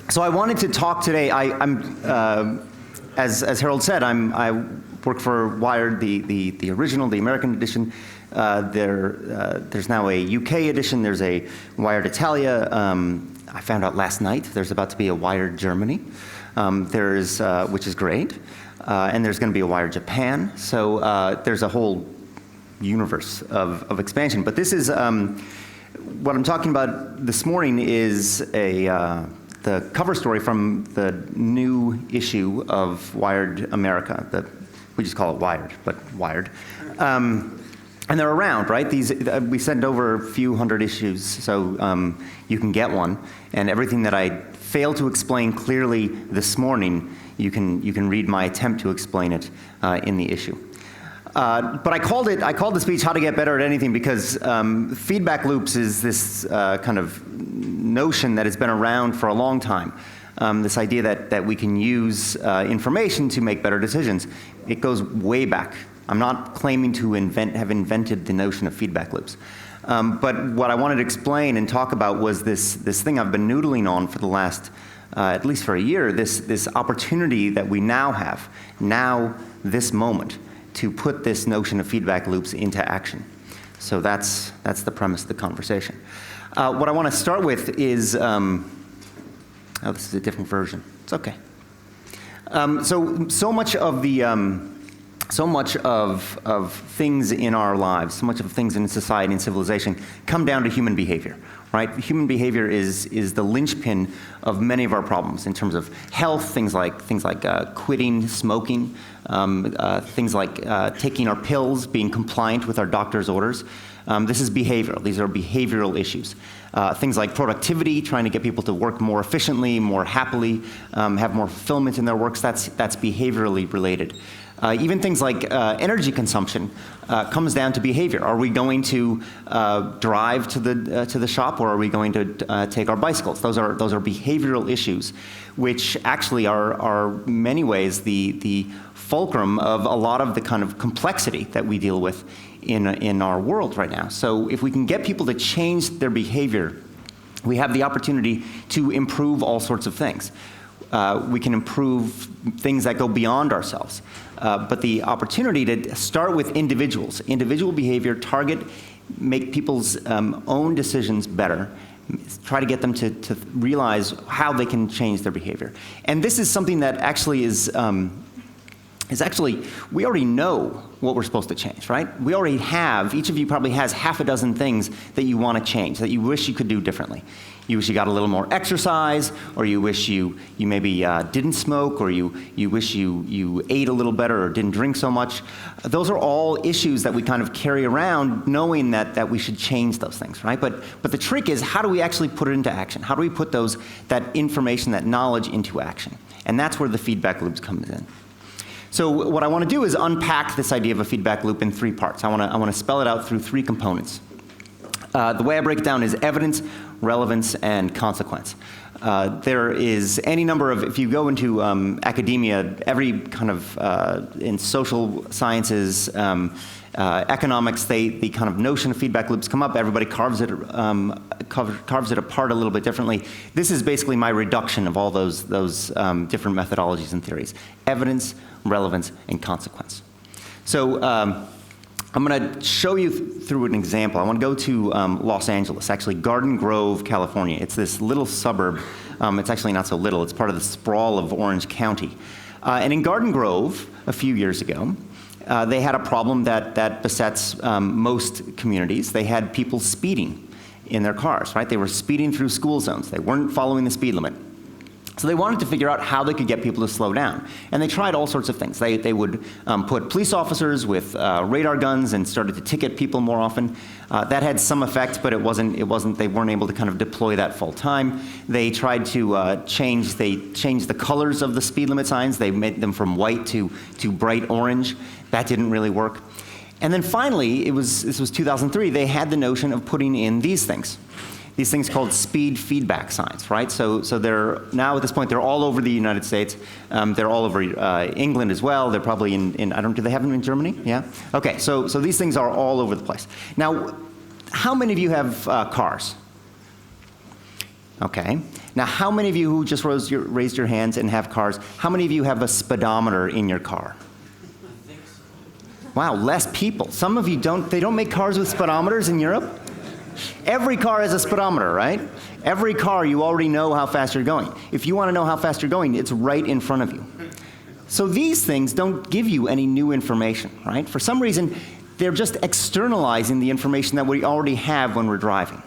So I wanted to talk today. As Harold said, I work for Wired, the original, the American edition. There's now a UK edition. There's a Wired Italia. I found out last night there's about to be a Wired Germany. Which is great. And there's going to be a Wired Japan. So there's a whole universe of expansion. But this is what I'm talking about this morning is the cover story from the new issue of Wired America. We just call it Wired, but Wired. And they're around, right? We send over a few hundred issues, so you can get one. And everything that I failed to explain clearly this morning, you can read my attempt to explain it in the issue. But I called the speech "How to Get Better at Anything" because feedback loops is this kind of notion that has been around for a long time. This idea that we can use information to make better decisions. It goes way back. I'm not claiming to have invented the notion of feedback loops. But what I wanted to explain and talk about was this thing I've been noodling on for the last, at least for a year, this opportunity that we now have, this moment, to put this notion of feedback loops into action. So that's the premise of the conversation. What I want to start with is, this is a different version. It's okay. So much of things in our lives, so much of things in society and civilization come down to human behavior, right? Human behavior is the linchpin of many of our problems in terms of health, things like quitting smoking, things like taking our pills, being compliant with our doctor's orders. This is behavioral. These are behavioral issues. Things like productivity, trying to get people to work more efficiently, more happily, have more fulfillment in their works, that's behaviorally related. Even things like energy consumption comes down to behavior. Are we going to drive to the shop, or are we going to take our bicycles? Those are behavioral issues, which actually are many ways the fulcrum of a lot of the kind of complexity that we deal with in our world right now. So if we can get people to change their behavior, we have the opportunity to improve all sorts of things. We can improve things that go beyond ourselves. But the opportunity to start with individual behavior, make people's own decisions better, try to get them to realize how they can change their behavior. And this is something that actually is actually, we already know what we're supposed to change, right? We already have, each of you probably has half a dozen things that you want to change, that you wish you could do differently. You wish you got a little more exercise, or you wish you maybe didn't smoke, or you wish you ate a little better or didn't drink so much. Those are all issues that we kind of carry around knowing that we should change those things, right? But the trick is, how do we actually put it into action? How do we put that information, that knowledge into action? And that's where the feedback loops comes in. So what I want to do is unpack this idea of a feedback loop in three parts. I want to spell it out through three components. The way I break it down is evidence, relevance, and consequence. There is any number of, if you go into academia, every kind of, in social sciences, economics, the kind of notion of feedback loops come up. Everybody carves it apart a little bit differently. This is basically my reduction of all those different methodologies and theories. Evidence, relevance, and consequence. So I'm going to show you through an example. I want to go to Los Angeles, actually Garden Grove, California. It's this little suburb. It's actually not so little. It's part of the sprawl of Orange County. And in Garden Grove, a few years ago, they had a problem that besets most communities. They had people speeding in their cars, right? They were speeding through school zones. They weren't following the speed limit. So they wanted to figure out how they could get people to slow down. And they tried all sorts of things. They would put police officers with radar guns and started to ticket people more often. That had some effect, but they weren't able to kind of deploy that full time. They tried to change the colors of the speed limit signs. They made them from white to bright orange. That didn't really work. And then finally, this was 2003, they had the notion of putting in these things called speed feedback signs, right? So they're now at this point, they're all over the United States. They're all over England as well. They're probably do they have them in Germany? Yeah? Okay, so these things are all over the place. Now, how many of you have cars? Okay. Now, how many of you who just raised your hands and have cars, how many of you have a speedometer in your car? I think so. Wow, less people. Some of you don't, they don't make cars with speedometers in Europe? Every car has a speedometer, right? Every car, you already know how fast you're going. If you want to know how fast you're going, it's right in front of you. So these things don't give you any new information, right? For some reason, they're just externalizing the information that we already have when we're driving.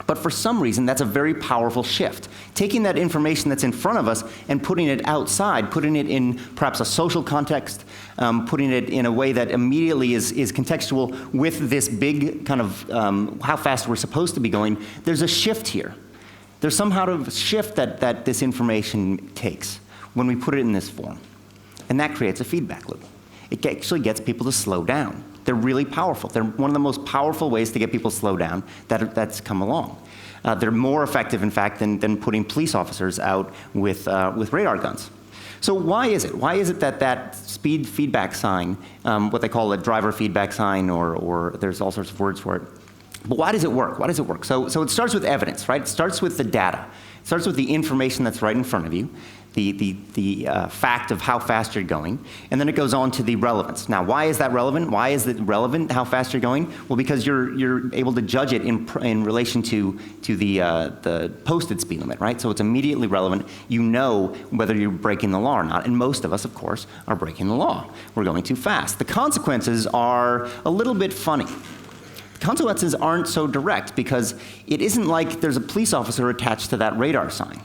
But for some reason, that's a very powerful shift. Taking that information that's in front of us and putting it outside, putting it in perhaps a social context, putting it in a way that immediately is contextual with this big kind of how fast we're supposed to be going, there's a shift here. There's somehow a shift that this information takes when we put it in this form. And that creates a feedback loop. It actually gets people to slow down. They're really powerful. They're one of the most powerful ways to get people to slow down that's come along. They're more effective, in fact, than putting police officers out with radar guns. So why is it? Why is it that speed feedback sign, what they call a driver feedback sign, or there's all sorts of words for it, but why does it work? Why does it work? So it starts with evidence, right? It starts with the data. It starts with the information that's right in front of you, the fact of how fast you're going, and then it goes on to the relevance. Now, why is that relevant? Why is it relevant how fast you're going? Well, because you're able to judge it in relation to the posted speed limit, right? So it's immediately relevant. You know whether you're breaking the law or not, and most of us, of course, are breaking the law. We're going too fast. The consequences are a little bit funny. Consequences aren't so direct because it isn't like there's a police officer attached to that radar sign.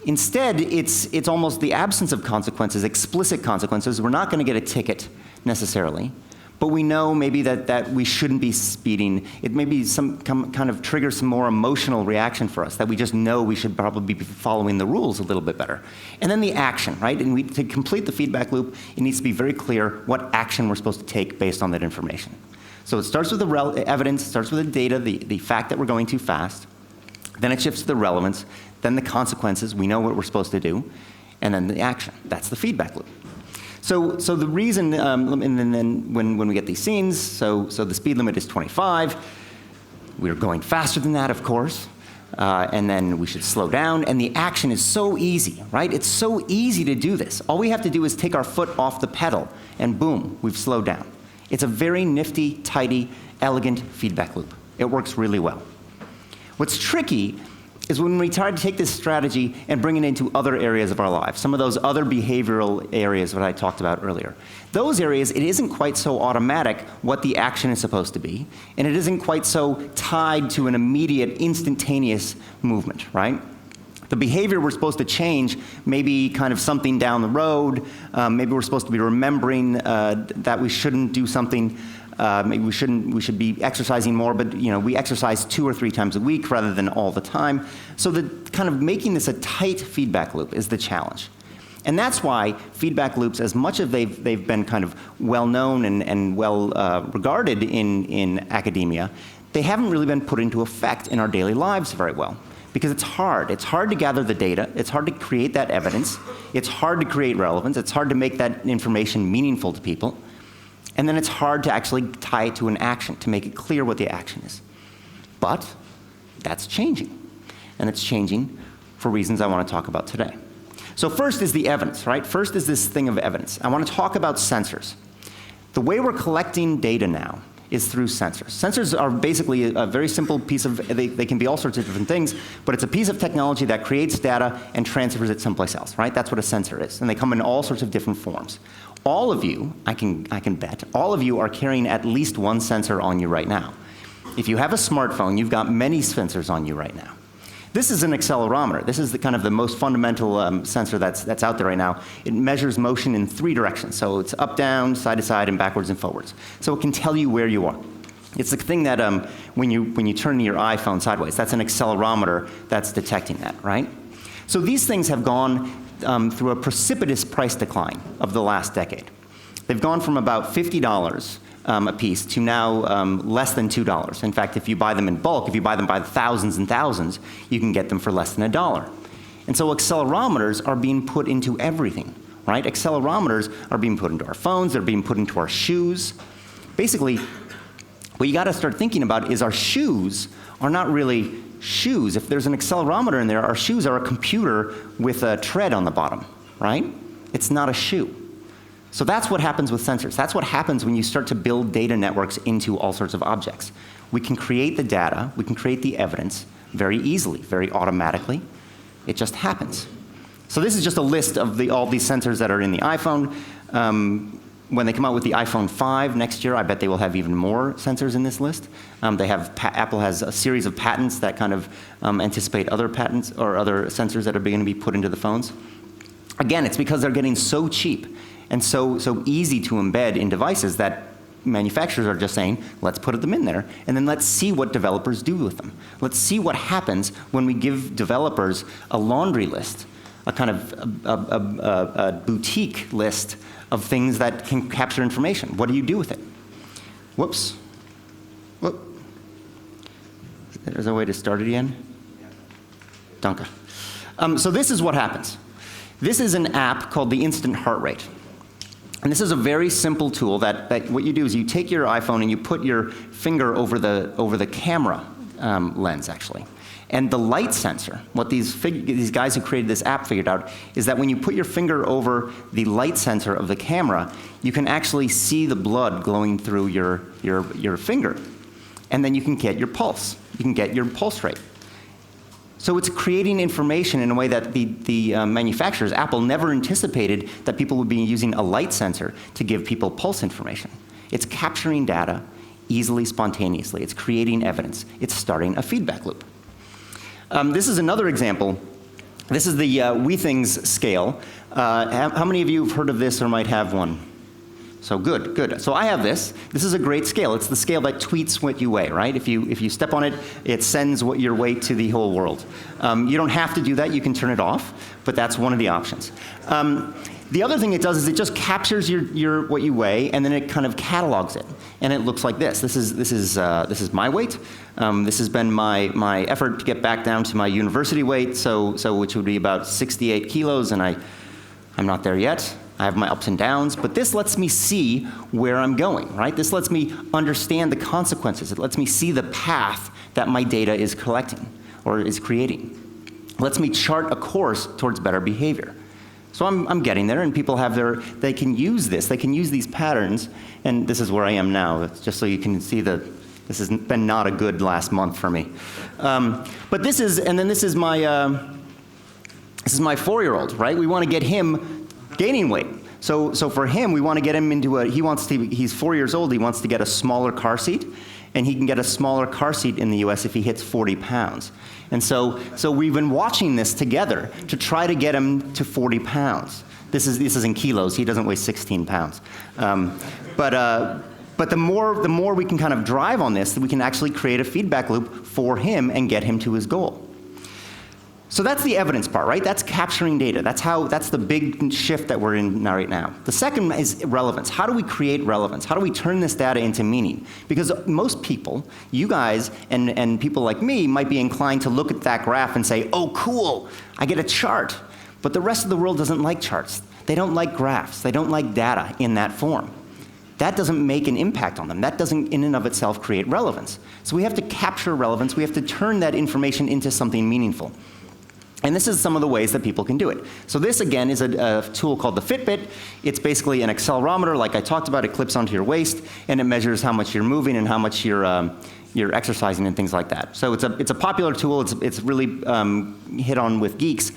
Instead, it's almost the absence of consequences, explicit consequences. We're not going to get a ticket necessarily, but we know maybe that we shouldn't be speeding. It may be some kind of trigger some more emotional reaction for us, that we just know we should probably be following the rules a little bit better. And then the action, right? And to complete the feedback loop, it needs to be very clear what action we're supposed to take based on that information. So it starts with the evidence, it starts with the data, the fact that we're going too fast. Then it shifts to the relevance, then the consequences, we know what we're supposed to do, and then the action. That's the feedback loop. So the reason, and then when we get these scenes, so the speed limit is 25. We're going faster than that, of course, and then we should slow down, and the action is so easy, right? It's so easy to do this. All we have to do is take our foot off the pedal, and boom, we've slowed down. It's a very nifty, tidy, elegant feedback loop. It works really well. What's tricky is when we try to take this strategy and bring it into other areas of our lives, some of those other behavioral areas that I talked about earlier. Those areas, it isn't quite so automatic what the action is supposed to be, and it isn't quite so tied to an immediate, instantaneous movement, right? The behavior we're supposed to change may be kind of something down the road. Maybe we're supposed to be remembering that we shouldn't do something. Maybe we should be exercising more, but we exercise 2 or 3 times a week rather than all the time. So the kind of making this a tight feedback loop is the challenge. And that's why feedback loops, as much as they've been kind of well-known and well regarded in academia, they haven't really been put into effect in our daily lives very well. Because it's hard. It's hard to gather the data. It's hard to create that evidence. It's hard to create relevance. It's hard to make that information meaningful to people. And then it's hard to actually tie it to an action, to make it clear what the action is. But that's changing. And it's changing for reasons I want to talk about today. So first is the evidence, right? First is this thing of evidence. I want to talk about sensors. The way we're collecting data now is through sensors. Sensors are basically a very simple piece of, they can be all sorts of different things, but it's a piece of technology that creates data and transfers it someplace else, right? That's what a sensor is. And they come in all sorts of different forms. All of you, I can bet, all of you are carrying at least one sensor on you right now. If you have a smartphone, you've got many sensors on you right now. This is an accelerometer. This is the kind of the most fundamental sensor that's out there right now. It measures motion in 3 directions. So it's up, down, side to side, and backwards and forwards. So it can tell you where you are. It's the thing that when you turn your iPhone sideways, that's an accelerometer that's detecting that, right? So these things have gone through a precipitous price decline of the last decade. They've gone from about $50 a piece to now less than $2. In fact, if you buy them in bulk, if you buy them by the thousands and thousands, you can get them for less than $1. And so accelerometers are being put into everything, right? Accelerometers are being put into our phones, they're being put into our shoes. Basically, what you got to start thinking about is our shoes are not really shoes. If there's an accelerometer in there, our shoes are a computer with a tread on the bottom, right? It's not a shoe. So that's what happens with sensors. That's what happens when you start to build data networks into all sorts of objects. We can create the data, we can create the evidence very easily, very automatically. It just happens. So this is just a list of all these sensors that are in the iPhone. When they come out with the iPhone 5 next year, I bet they will have even more sensors in this list. Apple has a series of patents that kind of anticipate other patents or other sensors that are going to be put into the phones. Again, it's because they're getting so cheap and so easy to embed in devices that manufacturers are just saying, let's put them in there, and then let's see what developers do with them. Let's see what happens when we give developers a laundry list, a kind of a boutique list of things that can capture information. What do you do with it? Whoops. Whoop. There's a way to start it again? Danke. So this is what happens. This is an app called the Instant Heart Rate. And this is a very simple tool that what you do is you take your iPhone and you put your finger over the camera lens, actually. And the light sensor, what these guys who created this app figured out, is that when you put your finger over the light sensor of the camera, you can actually see the blood glowing through your finger. And then you can get your pulse. You can get your pulse rate. So it's creating information in a way that the manufacturers, Apple, never anticipated that people would be using a light sensor to give people pulse information. It's capturing data easily, spontaneously. It's creating evidence. It's starting a feedback loop. This is another example. This is the WeThings scale. How many of you have heard of this or might have one? So good, good. So I have this. This is a great scale. It's the scale that tweets what you weigh, right? If you step on it, it sends what your weight to the whole world. You don't have to do that. You can turn it off, but that's one of the options. The other thing it does is it just captures what you weigh, and then it kind of catalogs it, and it looks like this. This is my weight. This has been my effort to get back down to my university weight, so which would be about 68 kilos, and I'm not there yet. I have my ups and downs, but this lets me see where I'm going, right? This lets me understand the consequences. It lets me see the path that my data is collecting or is creating. It lets me chart a course towards better behavior. So I'm getting there, and people have they can use this. They can use these patterns, and this is where I am now. It's just so you can see this has been not a good last month for me. But this is my 4-year-old, right? We want to get him gaining weight. So for him, we want to get him into he's 4 years old, he wants to get a smaller car seat, and he can get a smaller car seat in the US if he hits 40 pounds. And so we've been watching this together to try to get him to 40 pounds. This is in kilos, he doesn't weigh 16 pounds. But the more we can kind of drive on this, we can actually create a feedback loop for him and get him to his goal. So that's the evidence part, right? That's capturing data. That's the big shift that we're in right now. The second is relevance. How do we create relevance? How do we turn this data into meaning? Because most people, you guys and people like me, might be inclined to look at that graph and say, oh, cool, I get a chart. But the rest of the world doesn't like charts. They don't like graphs. They don't like data in that form. That doesn't make an impact on them. That doesn't in and of itself create relevance. So we have to capture relevance. We have to turn that information into something meaningful. And this is some of the ways that people can do it. So this, again, is a tool called the Fitbit. It's basically an accelerometer, like I talked about. It clips onto your waist, and it measures how much you're moving and how much you're exercising and things like that. So it's a popular tool. It's really hit on with geeks.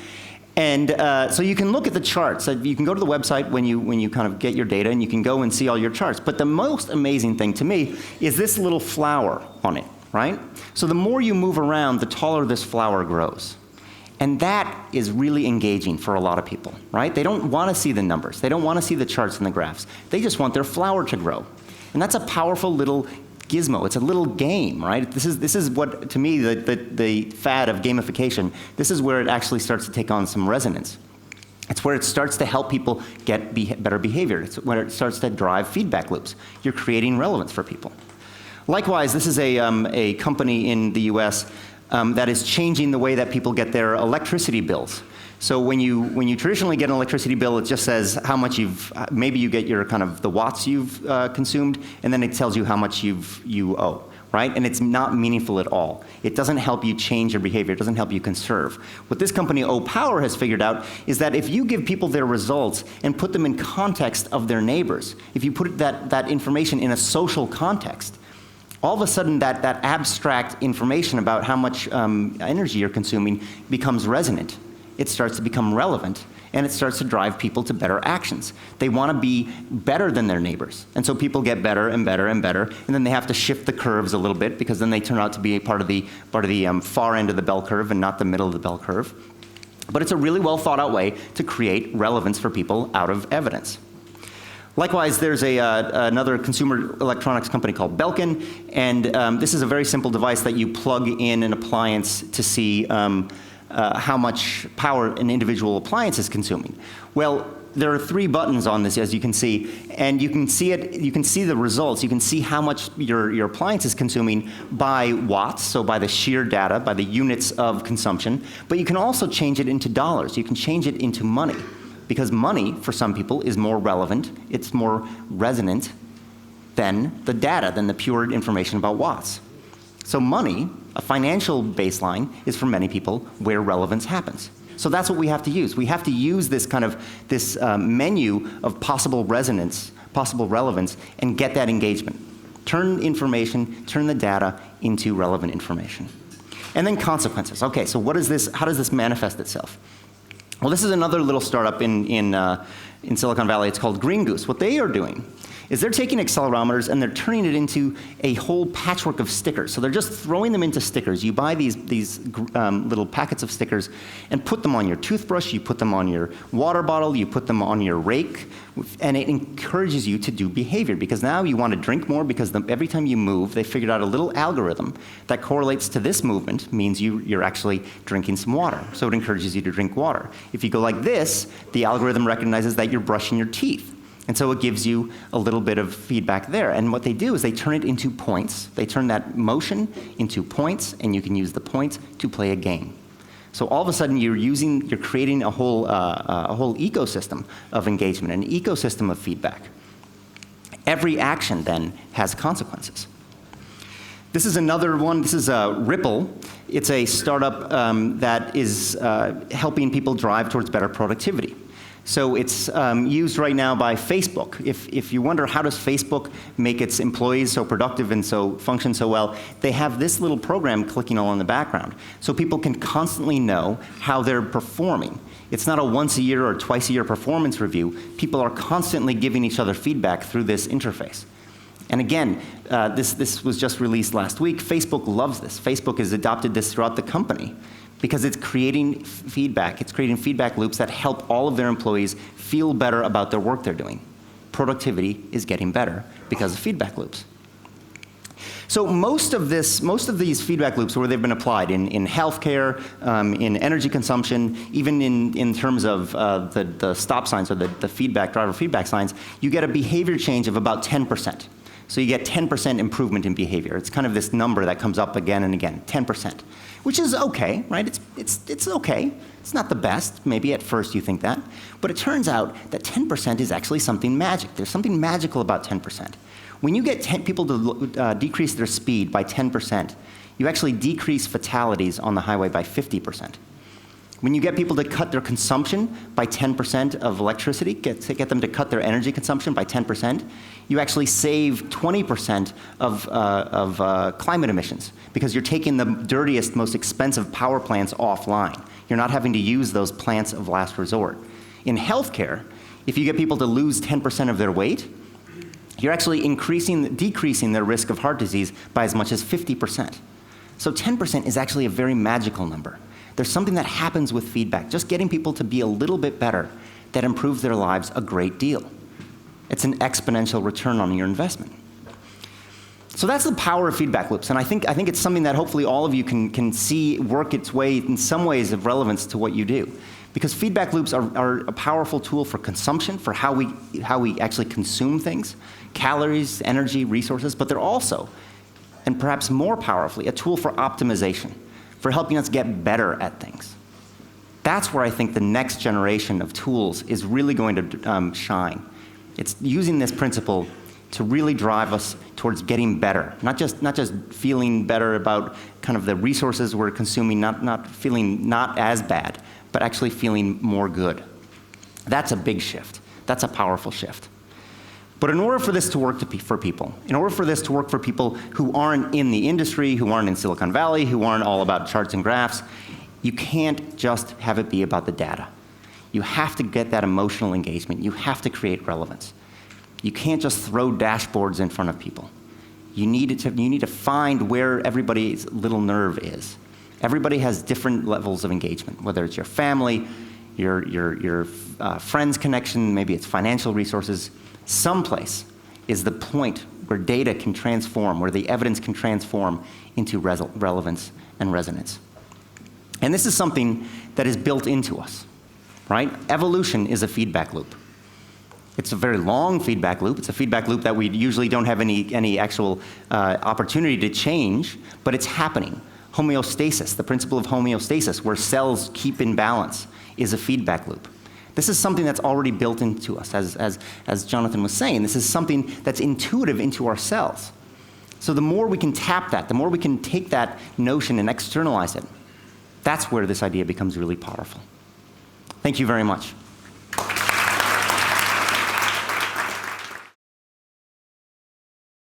And so you can look at the charts. You can go to the website when you kind of get your data, and you can go and see all your charts. But the most amazing thing to me is this little flower on it, right? So the more you move around, the taller this flower grows. And that is really engaging for a lot of people, right? They don't want to see the numbers. They don't want to see the charts and the graphs. They just want their flower to grow. And that's a powerful little gizmo. It's a little game, right? This is what, to me, the fad of gamification, this is where it actually starts to take on some resonance. It's where it starts to help people get better behavior. It's where it starts to drive feedback loops. You're creating relevance for people. Likewise, this is a company in the US that is changing the way that people get their electricity bills. So when you traditionally get an electricity bill, it just says how much maybe you get your kind of the watts you've consumed, and then it tells you how much you owe, right? And it's not meaningful at all. It doesn't help you change your behavior. It doesn't help you conserve. What this company, Power, has figured out is that if you give people their results and put them in context of their neighbors, if you put that information in a social context, all of a sudden that abstract information about how much energy you're consuming becomes resonant. It starts to become relevant, and it starts to drive people to better actions. They want to be better than their neighbors. And so people get better and better and better, and then they have to shift the curves a little bit, because then they turn out to be a part of the far end of the bell curve and not the middle of the bell curve. But it's a really well thought out way to create relevance for people out of evidence. Likewise, there's another consumer electronics company called Belkin, and this is a very simple device that you plug in an appliance to see how much power an individual appliance is consuming. Well, there are 3 buttons on this, as you can see, and you can see it. You can see the results. You can see how much your appliance is consuming by watts, so by the sheer data, by the units of consumption. But you can also change it into dollars. You can change it into money, because money, for some people, is more relevant. It's more resonant than the data, than the pure information about watts. So money, a financial baseline, is for many people where relevance happens. So that's what we have to use. We have to use this kind of menu of possible resonance, possible relevance, and get that engagement. Turn information, turn the data into relevant information. And then consequences. Okay, so what is this? How does this manifest itself? Well, this is another little startup in Silicon Valley. It's called Green Goose. What they are doing is they're taking accelerometers and they're turning it into a whole patchwork of stickers. So they're just throwing them into stickers. You buy these little packets of stickers and put them on your toothbrush, you put them on your water bottle, you put them on your rake, and it encourages you to do behavior, because now you want to drink more, because every time you move, they figured out a little algorithm that correlates to this movement, means you're actually drinking some water. So it encourages you to drink water. If you go like this, the algorithm recognizes that you're brushing your teeth. And so it gives you a little bit of feedback there. And what they do is they turn it into points. They turn that motion into points, and you can use the points to play a game. So all of a sudden you're creating a whole ecosystem of engagement, an ecosystem of feedback. Every action then has consequences. This is another one. This is Ripple. It's a startup that is helping people drive towards better productivity. So it's used right now by Facebook. If you wonder how does Facebook make its employees so productive and so function so well, they have this little program clicking all in the background. So people can constantly know how they're performing. It's not a once a year or twice a year performance review. People are constantly giving each other feedback through this interface. And again, this was just released last week. Facebook loves this. Facebook has adopted this throughout the company, because it's creating feedback. It's creating feedback loops that help all of their employees feel better about their work they're doing. Productivity is getting better because of feedback loops. So most of these feedback loops, where they've been applied in healthcare, in energy consumption, even in terms of the stop signs or the driver feedback signs, you get a behavior change of about 10%. So you get 10% improvement in behavior. It's kind of this number that comes up again and again, 10%, which is okay, right? It's okay. It's not the best. Maybe at first you think that. But it turns out that 10% is actually something magic. There's something magical about 10%. When you get people to decrease their speed by 10%, you actually decrease fatalities on the highway by 50%. When you get people to cut their consumption by 10% of electricity, get them to cut their energy consumption by 10%, you actually save 20% of climate emissions, because you're taking the dirtiest, most expensive power plants offline. You're not having to use those plants of last resort. In healthcare, if you get people to lose 10% of their weight, you're actually decreasing their risk of heart disease by as much as 50%. So 10% is actually a very magical number. There's something that happens with feedback, just getting people to be a little bit better, that improves their lives a great deal. It's an exponential return on your investment. So that's the power of feedback loops, and I think it's something that hopefully all of you can see work its way in some ways of relevance to what you do. Because feedback loops are a powerful tool for consumption, for how we actually consume things, calories, energy, resources, but they're also, and perhaps more powerfully, a tool for optimization, for helping us get better at things. That's where I think the next generation of tools is really going to shine. It's using this principle to really drive us towards getting better, not just feeling better about kind of the resources we're consuming, not feeling not as bad, but actually feeling more good. That's a big shift. That's a powerful shift. But in order for this to work for people, in order for this to work for people who aren't in the industry, who aren't in Silicon Valley, who aren't all about charts and graphs, you can't just have it be about the data. You have to get that emotional engagement. You have to create relevance. You can't just throw dashboards in front of people. You need to find where everybody's little nerve is. Everybody has different levels of engagement, whether it's your family, your friends' connection, maybe it's financial resources. Someplace is the point where data can transform, where the evidence can transform into relevance and resonance. And this is something that is built into us, right? Evolution is a feedback loop. It's a very long feedback loop. It's a feedback loop that we usually don't have any actual opportunity to change, but it's happening. Homeostasis, the principle of homeostasis, where cells keep in balance, is a feedback loop. This is something that's already built into us, as Jonathan was saying. This is something that's intuitive into our cells. So the more we can tap that, the more we can take that notion and externalize it, that's where this idea becomes really powerful. Thank you very much.